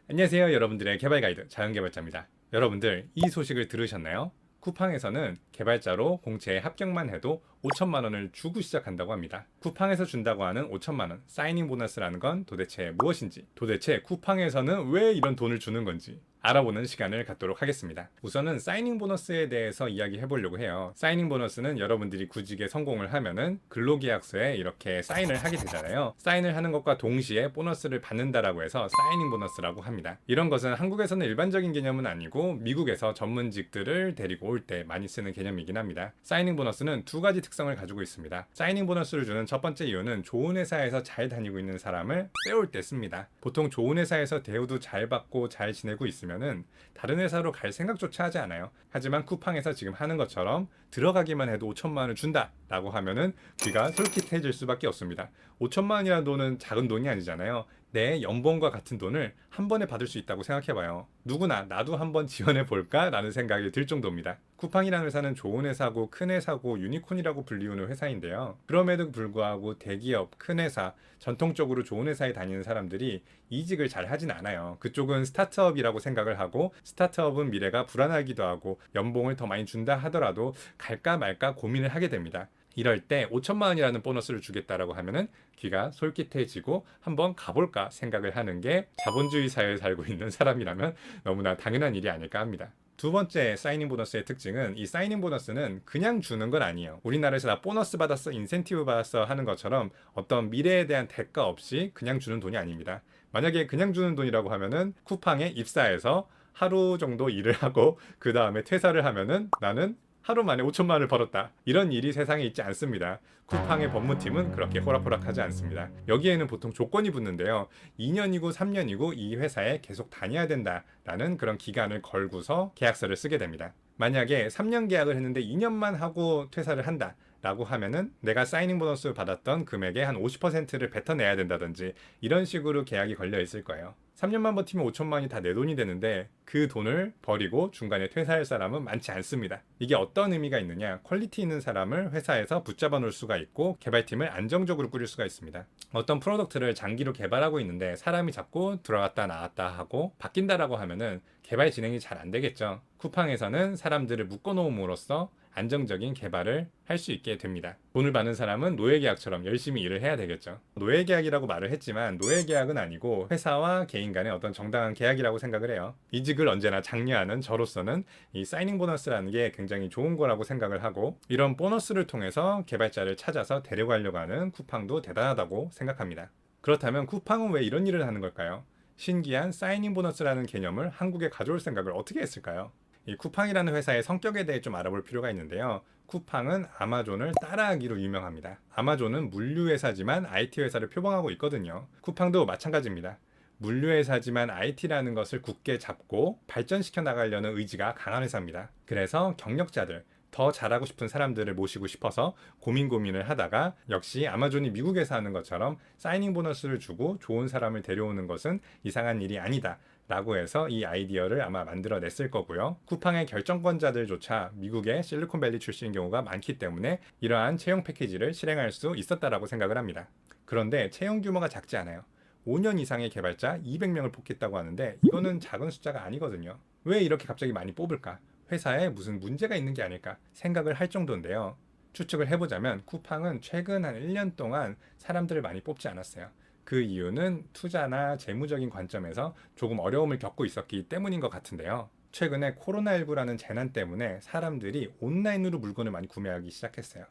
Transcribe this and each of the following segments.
안녕하세요. 여러분들의 개발 가이드 자연개발자입니다. 여러분들 이 소식을 들으셨나요? 쿠팡에서는 개발자로 공채에 합격만 해도 5천만 원을 주고 시작한다고 합니다. 쿠팡에서 준다고 하는 5천만 원 사이닝 보너스라는 건 도대체 무엇인지, 도대체 쿠팡에서는 왜 이런 돈을 주는 건지 알아보는 시간을 갖도록 하겠습니다. 우선은 사이닝 보너스에 대해서 이야기해 보려고 해요. 사이닝 보너스는 여러분들이 구직에 성공을 하면은 근로계약서에 이렇게 사인을 하게 되잖아요. 사인을 하는 것과 동시에 보너스를 받는다라고 해서 사이닝 보너스라고 합니다. 이런 것은 한국에서는 일반적인 개념은 아니고 미국에서 전문직들을 데리고 올 때 많이 쓰는 개념이긴 합니다. 사이닝 보너스는 두 가지 특성을 가지고 있습니다. 사이닝 보너스를 주는 첫 번째 이유는 좋은 회사에서 잘 다니고 있는 사람을 빼올 때 씁니다. 보통 좋은 회사에서 대우도 잘 받고 잘 지내고 있으면은 다른 회사로 갈 생각조차 하지 않아요. 하지만 쿠팡에서 지금 하는 것처럼 들어가기만 해도 5천만 원을 준다 라고 하면은 귀가 솔깃해질 수밖에 없습니다. 5천만 원이라는 돈은 작은 돈이 아니잖아요. 내 연봉과 같은 돈을 한 번에 받을 수 있다고 생각해봐요. 누구나 나도 한번 지원해 볼까? 라는 생각이 들 정도입니다. 쿠팡이라는 회사는 좋은 회사고 큰 회사고 유니콘이라고 불리우는 회사인데요. 그럼에도 불구하고 대기업, 큰 회사, 전통적으로 좋은 회사에 다니는 사람들이 이직을 잘 하진 않아요. 그쪽은 스타트업이라고 생각을 하고 스타트업은 미래가 불안하기도 하고 연봉을 더 많이 준다 하더라도 갈까 말까 고민을 하게 됩니다. 이럴 때 5천만 원이라는 보너스를 주겠다라고 하면은 귀가 솔깃해지고 한번 가볼까 생각을 하는 게 자본주의 사회에 살고 있는 사람이라면 너무나 당연한 일이 아닐까 합니다. 두 번째 사이닝 보너스의 특징은 이 사이닝 보너스는 그냥 주는 건 아니에요. 우리나라에서 나 보너스 받았어, 인센티브 받았어 하는 것처럼 어떤 미래에 대한 대가 없이 그냥 주는 돈이 아닙니다. 만약에 그냥 주는 돈이라고 하면은 쿠팡에 입사해서 하루 정도 일을 하고 그 다음에 퇴사를 하면은 나는 하루 만에 5천만 원을 벌었다. 이런 일이 세상에 있지 않습니다. 쿠팡의 법무팀은 그렇게 호락호락하지 않습니다. 여기에는 보통 조건이 붙는데요. 2년이고 3년이고 이 회사에 계속 다녀야 된다라는 그런 기간을 걸고서 계약서를 쓰게 됩니다. 만약에 3년 계약을 했는데 2년만 하고 퇴사를 한다. 라고 하면은 내가 사이닝 보너스 받았던 금액의 한 50%를 뱉어내야 된다든지 이런 식으로 계약이 걸려 있을 거예요. 3년만 버티면 5천만 원이 다 내 돈이 되는데 그 돈을 버리고 중간에 퇴사할 사람은 많지 않습니다. 이게 어떤 의미가 있느냐? 퀄리티 있는 사람을 회사에서 붙잡아 놓을 수가 있고 개발팀을 안정적으로 꾸릴 수가 있습니다. 어떤 프로덕트를 장기로 개발하고 있는데 사람이 자꾸 들어갔다 나왔다 하고 바뀐다라고 하면은 개발 진행이 잘 안 되겠죠. 쿠팡에서는 사람들을 묶어놓음으로써 안정적인 개발을 할 수 있게 됩니다. 돈을 받는 사람은 노예계약처럼 열심히 일을 해야 되겠죠. 노예계약이라고 말을 했지만 노예계약은 아니고 회사와 개인 간의 어떤 정당한 계약이라고 생각을 해요. 이직을 언제나 장려하는 저로서는 이 사이닝 보너스라는 게 굉장히 좋은 거라고 생각을 하고 이런 보너스를 통해서 개발자를 찾아서 데려가려고 하는 쿠팡도 대단하다고 생각합니다. 그렇다면 쿠팡은 왜 이런 일을 하는 걸까요? 신기한 사이닝 보너스라는 개념을 한국에 가져올 생각을 어떻게 했을까요? 이 쿠팡이라는 회사의 성격에 대해 좀 알아볼 필요가 있는데요. 쿠팡은 아마존을 따라하기로 유명합니다. 아마존은 물류회사지만 IT 회사를 표방하고 있거든요. 쿠팡도 마찬가지입니다. 물류회사지만 IT라는 것을 굳게 잡고 발전시켜 나가려는 의지가 강한 회사입니다. 그래서 경력자들, 더 잘하고 싶은 사람들을 모시고 싶어서 고민을 하다가 역시 아마존이 미국에서 하는 것처럼 사이닝 보너스를 주고 좋은 사람을 데려오는 것은 이상한 일이 아니다. 라고 해서 이 아이디어를 아마 만들어냈을 거고요. 쿠팡의 결정권자들조차 미국의 실리콘밸리 출신인 경우가 많기 때문에 이러한 채용 패키지를 실행할 수 있었다라고 생각을 합니다. 그런데 채용 규모가 작지 않아요. 5년 이상의 개발자 200명을 뽑겠다고 하는데 이거는 작은 숫자가 아니거든요. 왜 이렇게 갑자기 많이 뽑을까? 회사에 무슨 문제가 있는 게 아닐까 생각을 할 정도인데요. 추측을 해보자면 쿠팡은 최근 한 1년 동안 사람들을 많이 뽑지 않았어요. 그 이유는 투자나 재무적인 관점에서 조금 어려움을 겪고 있었기 때문인 것 같은데요. 최근에 코로나19라는 재난 때문에 사람들이 온라인으로 물건을 많이 구매하기 시작했어요.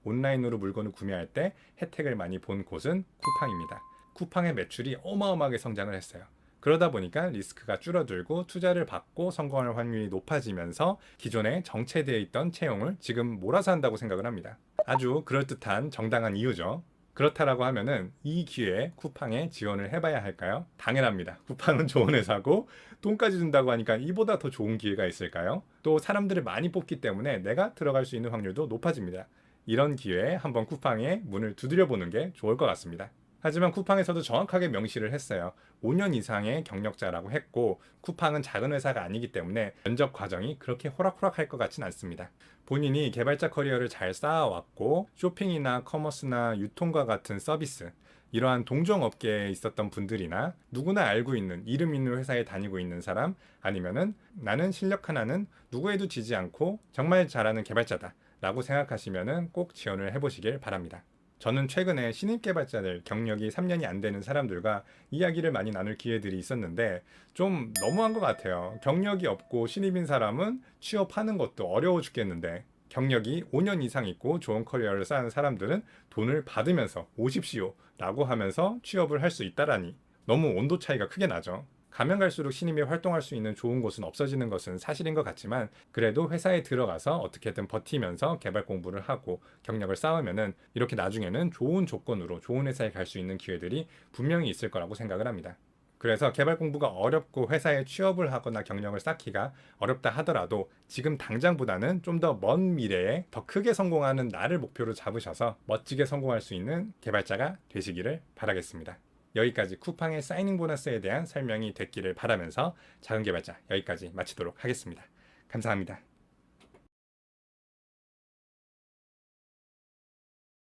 온라인으로 물건을 구매할 때 혜택을 많이 본 곳은 쿠팡입니다. 쿠팡의 매출이 어마어마하게 성장을 했어요. 그러다 보니까 리스크가 줄어들고 투자를 받고 성공할 확률이 높아지면서 기존에 정체되어 있던 채용을 지금 몰아서 한다고 생각을 합니다. 아주 그럴듯한 정당한 이유죠. 그렇다라고 하면은 이 기회에 쿠팡에 지원을 해봐야 할까요? 당연합니다. 쿠팡은 좋은 회사고 돈까지 준다고 하니까 이보다 더 좋은 기회가 있을까요? 또 사람들을 많이 뽑기 때문에 내가 들어갈 수 있는 확률도 높아집니다. 이런 기회에 한번 쿠팡의 문을 두드려 보는 게 좋을 것 같습니다. 하지만 쿠팡에서도 정확하게 명시를 했어요. 5년 이상의 경력자라고 했고 쿠팡은 작은 회사가 아니기 때문에 면접 과정이 그렇게 호락호락할 것 같진 않습니다. 본인이 개발자 커리어를 잘 쌓아왔고 쇼핑이나 커머스나 유통과 같은 서비스 이러한 동종업계에 있었던 분들이나 누구나 알고 있는 이름 있는 회사에 다니고 있는 사람, 아니면은 나는 실력 하나는 누구에도 지지 않고 정말 잘하는 개발자다 라고 생각하시면은 꼭 지원을 해보시길 바랍니다. 저는 최근에 신입 개발자들 경력이 3년이 안 되는 사람들과 이야기를 많이 나눌 기회들이 있었는데 좀 너무한 것 같아요. 경력이 없고 신입인 사람은 취업하는 것도 어려워 죽겠는데 경력이 5년 이상 있고 좋은 커리어를 쌓은 사람들은 돈을 받으면서 오십시오 라고 하면서 취업을 할 수 있다라니 너무 온도 차이가 크게 나죠. 가면 갈수록 신임이 활동할 수 있는 좋은 곳은 없어지는 것은 사실인 것 같지만 그래도 회사에 들어가서 어떻게든 버티면서 개발 공부를 하고 경력을 쌓으면은 이렇게 나중에는 좋은 조건으로 좋은 회사에 갈 수 있는 기회들이 분명히 있을 거라고 생각을 합니다. 그래서 개발 공부가 어렵고 회사에 취업을 하거나 경력을 쌓기가 어렵다 하더라도 지금 당장보다는 좀 더 먼 미래에 더 크게 성공하는 날을 목표로 잡으셔서 멋지게 성공할 수 있는 개발자가 되시기를 바라겠습니다. 여기까지 쿠팡의 사이닝 보너스에 대한 설명이 됐기를 바라면서 작은 개발자 여기까지 마치도록 하겠습니다. 감사합니다.